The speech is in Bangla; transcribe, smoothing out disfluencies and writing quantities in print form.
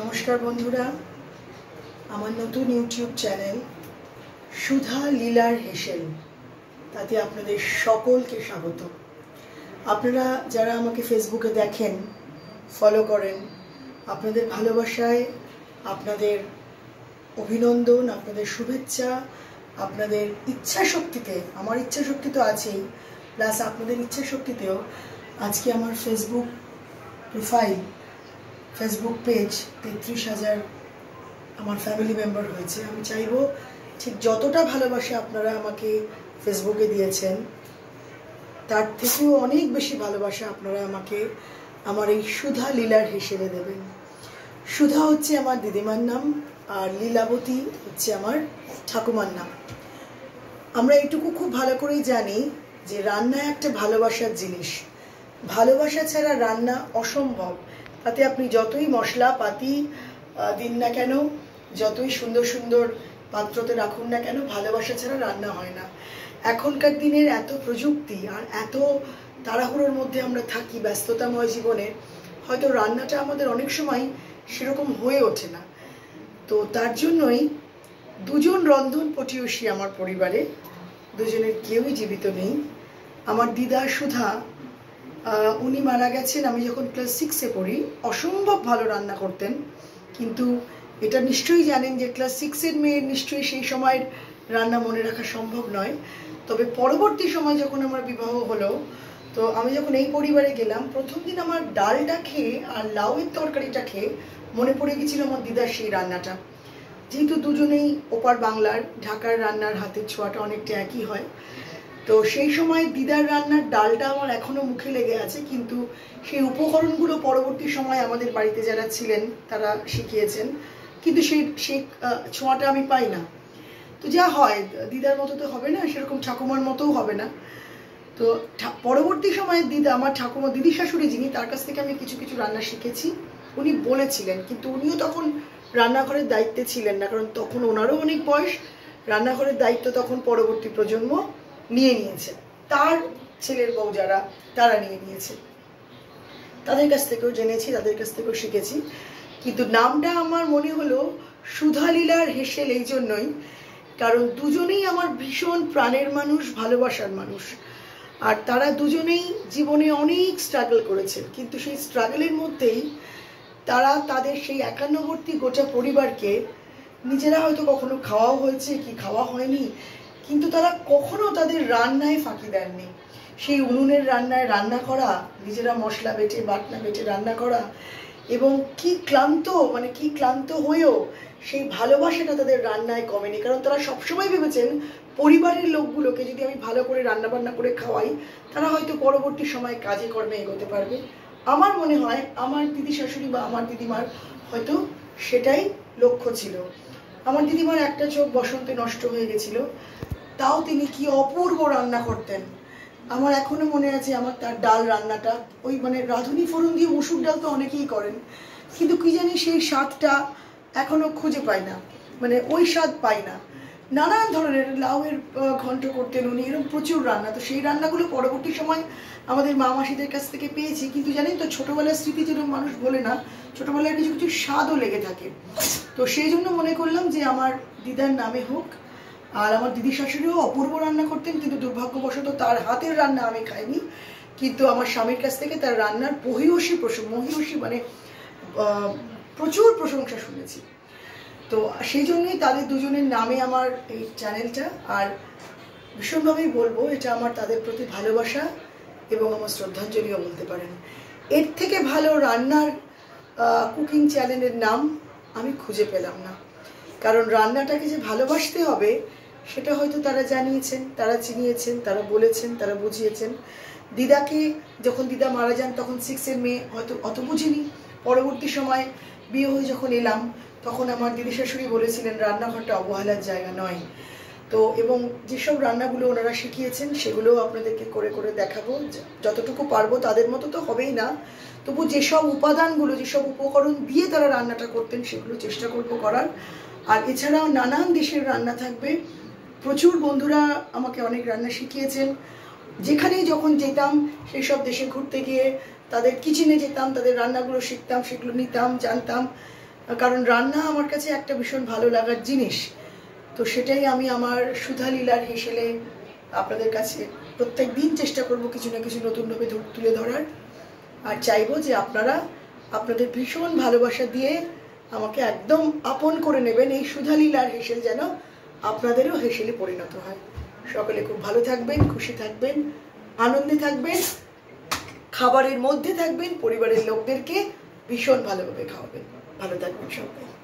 নমস্কার বন্ধুরা, আমার নতুন ইউটিউব চ্যানেল সুধা লীলার হেসেল তাতে আপনাদের সকলকে স্বাগত। আপনারা যারা আমাকে ফেসবুকে দেখেন, ফলো করেন, আপনাদের ভালোবাসায়, আপনাদের অভিনন্দন, আপনাদের শুভেচ্ছা, আপনাদের ইচ্ছা শক্তিতে, আমার ইচ্ছা শক্তি তো আছেই, প্লাস আপনাদের ইচ্ছা শক্তিতেও আজকে আমার ফেসবুক প্রোফাইল, ফেসবুক পেজ 33,000 আমার ফ্যামিলি মেম্বার হয়েছে। আমি চাইবো ঠিক যতটা ভালোবাসা আপনারা আমাকে ফেসবুকে দিয়েছেন, তার থেকেও অনেক বেশি ভালোবাসা আপনারা আমাকে আমার এই সুধা লীলার হেসেলে দেবেন। সুধা হচ্ছে আমার দিদিমার নাম, আর লীলাবতী হচ্ছে আমার ঠাকুমার নাম। আমরা এইটুকু খুব ভালো করেই জানি যে রান্না একটা ভালোবাসার জিনিস। ভালোবাসা ছাড়া রান্না অসম্ভব। তাতে আপনি যতই মশলা পাতি দিন না কেন, যতই সুন্দর সুন্দর পাত্রতে রাখুন না কেন, ভালোবাসা ছাড়া রান্না হয় না। এখনকার দিনের এত প্রযুক্তি আর এত তাড়াহুড়োর মধ্যে আমরা থাকি, ব্যস্ততাময় জীবনে, হয়তো রান্নাটা আমাদের অনেক সময় সেরকম হয়ে ওঠে না। তো তার জন্যই দুজন রন্ধন পটীয়সী আমার পরিবারে, দুজনের কেউই জীবিত নেই। আমার দিদা সুধা, উনি মারা গেছেন আমি যখন ক্লাস 6-এ পড়ি। অসম্ভব ভালো রান্না করতেন, কিন্তু এটা নিশ্চয়ই জানেন যে ক্লাস 6-এর মেয়ের নিশ্চয়ই সেই সময়ের রান্না মনে রাখা সম্ভব নয়। তবে পরবর্তী সময় যখন আমার বিবাহ হলো, তো আমি যখন এই পরিবারে গেলাম, প্রথম দিন আমার ডালটা খেয়ে আর লাউয়ের তরকারিটা খেয়ে মনে পড়ে গেছিল আমার দিদার সেই রান্নাটা। যেহেতু দুজনেই ওপার বাংলার, ঢাকার রান্নার হাতের ছোঁয়াটা অনেকটা একই হয়, তো সেই সময় দিদার রান্নার ডালটা আমার এখনো মুখে লেগে আছে। কিন্তু সেই উপকরণগুলো পরবর্তী সময় আমাদের বাড়িতে যারা ছিলেন তারা শিখিয়েছেন, কিন্তু সেই ছোঁয়াটা আমি পাই না। তো যা হয়, দিদার মতো তো হবে না, সেরকম ঠাকুমার মতোও হবে না। তো পরবর্তী সময়ে আমার ঠাকুমা, দিদি শাশুড়ি যিনি, তার কাছ থেকে আমি কিছু কিছু রান্না শিখেছি। উনি বলেছিলেন, কিন্তু উনিও তখন রান্নাঘরের দায়িত্বে ছিলেন না, কারণ তখন ওনারও অনেক বয়স। রান্নাঘরের দায়িত্ব তখন পরবর্তী প্রজন্ম নিয়ে নিয়েছে, তার ছেলের বউ যারা, তারা নিয়ে নিয়েছে। তাদের কাছ থেকেও জেনেছি, তাদের কাছ থেকেও শিখেছি। কিন্তু নামটা আমার মনে হলো সুধা লীলার হেসেল এই জন্যই, কারণ দুজনেই আমার ভীষণ প্রাণের মানুষ, ভালোবাসার মানুষ। আর তারা দুজনেই জীবনে অনেক স্ট্রাগল করেছেন, কিন্তু সেই স্ট্রাগলের মধ্যেই তারা তাদের সেই একান্নবর্তী গোটা পরিবারকে, নিজেরা হয়তো কখনো খাওয়াও হয়েছে কি খাওয়া হয়নি, কিন্তু তারা কখনো তাদের রান্নায় ফাঁকি দেননি। সেই উনুনের রান্নায় রান্না করা, নিজেরা মশলা বেটে, বাটনা বেটে রান্না করা, এবং কি ক্লান্ত হয়েও সেই ভালোবাসাটা তাদের রান্নায় কমেনি। কারণ তারা সবসময় ভেবেছেন পরিবারের লোকগুলোকে যদি আমি ভালো করে রান্না বান্না করে খাওয়াই, তারা হয়তো পরবর্তী সময় কাজে কর্মে এগোতে পারবে। আমার মনে হয় আমার দিদি শাশুড়ি বা আমার দিদিমার হয়তো সেটাই লক্ষ্য ছিল। আমার দিদিমার একটা চোখ বসন্তে নষ্ট হয়ে গেছিল, তাও তিনি কি অপূর্ব রান্না করতেন। আমার এখনো মনে আছে আমার তার ডাল রান্নাটা, ওই রাঁধুনি ফোড়ন দিয়ে মসুর ডাল তো অনেকেই করেন, কিন্তু কি জানি সেই স্বাদটা এখনো খুঁজে পাই না, ওই স্বাদ পাই না। নানান ধরনের লাউয়ের ঘন্ট করতেন উনি, এরকম প্রচুর রান্না। তো সেই রান্নাগুলো পরবর্তী সময় আমাদের মা মাসিদের কাছ থেকে পেয়েছি। কিন্তু জানেন তো, ছোটবেলার স্মৃতি যেরকম মানুষ বলে না, ছোটবেলার কিছু কিছু স্বাদও লেগে থাকে। তো সেই জন্য মনে করলাম যে আমার দিদার নামে হোক। আর আমার দিদি শাশুড়িও অপূর্ব রান্না করতেন, কিন্তু দুর্ভাগ্যবশত তার হাতের রান্না আমি খাইনি। কিন্তু আমার স্বামীর কাছ থেকে তার রান্নার মহীয়সী প্রচুর প্রশংসা শুনেছি। তো সেই জন্যই তাদের দুজনের নামে আমার এই চ্যানেলটা। আর ভীষণভাবেই বলবো, এটা আমার তাদের প্রতি ভালোবাসা এবং আমার শ্রদ্ধাঞ্জলিও বলতে পারেন। এর থেকে ভালো রান্নার কুকিং চ্যানেলের নাম আমি খুঁজে পেলাম না। কারণ রান্নাটাকে যে ভালোবাসতে হবে সেটা হয়তো তারা জানিয়েছেন, তারা চিনিয়েছেন, তারা বলেছেন, তারা বুঝিয়েছেন। দিদাকে যখন দিদা মারা যান তখন 6-এর মেয়ে, হয়তো অত বুঝিনি। পরবর্তী সময় বিয়ে হয়ে যখন এলাম, তখন আমার দিদি শাশুড়ি বলেছিলেন রান্নাঘরটা অবহেলার জায়গা নয়। তো এবং যেসব রান্নাগুলো ওনারা শিখিয়েছেন সেগুলো আপনাদেরকে করে করে দেখাবো, যতটুকু পারবো। তাদের মতো তো হবেই না, তবু যেসব উপাদানগুলো, যেসব উপকরণ দিয়ে তারা রান্নাটা করতেন সেগুলো চেষ্টা করবো করার। আর এছাড়াও নানান দেশের রান্না থাকবে। প্রচুর বন্ধুরা আমাকে অনেক রান্না শিখিয়েছেন। যেখানেই যখন যেতাম সেই সব দেশে ঘুরতে গিয়ে তাদের কিচেনে যেতাম, তাদের রান্নাগুলো শিখতাম, সেগুলো নিতাম, জানতাম। কারণ রান্না আমার কাছে একটা ভীষণ ভালো লাগার জিনিস। তো সেটাই আমি আমার সুধা লীলার হেসেলে আপনাদের কাছে প্রত্যেক দিন চেষ্টা করব কিছু না কিছু নতুনভাবে তুলে ধরার। আর চাইবো যে আপনারা আপনাদের ভীষণ ভালোবাসা দিয়ে আমাকে একদম আপন করে নেবেন। এই সুধা লীলার হেসেল যেন আপনাদেরও হেসেলে পরিণত হয়। সকলে খুব ভালো থাকবেন, খুশি থাকবেন, আনন্দে থাকবেন, খাবারের মধ্যে থাকবেন, পরিবারের লোকদেরকে ভীষণ ভালোভাবে খাওয়াবেন। ভালো থাকবেন সবাই।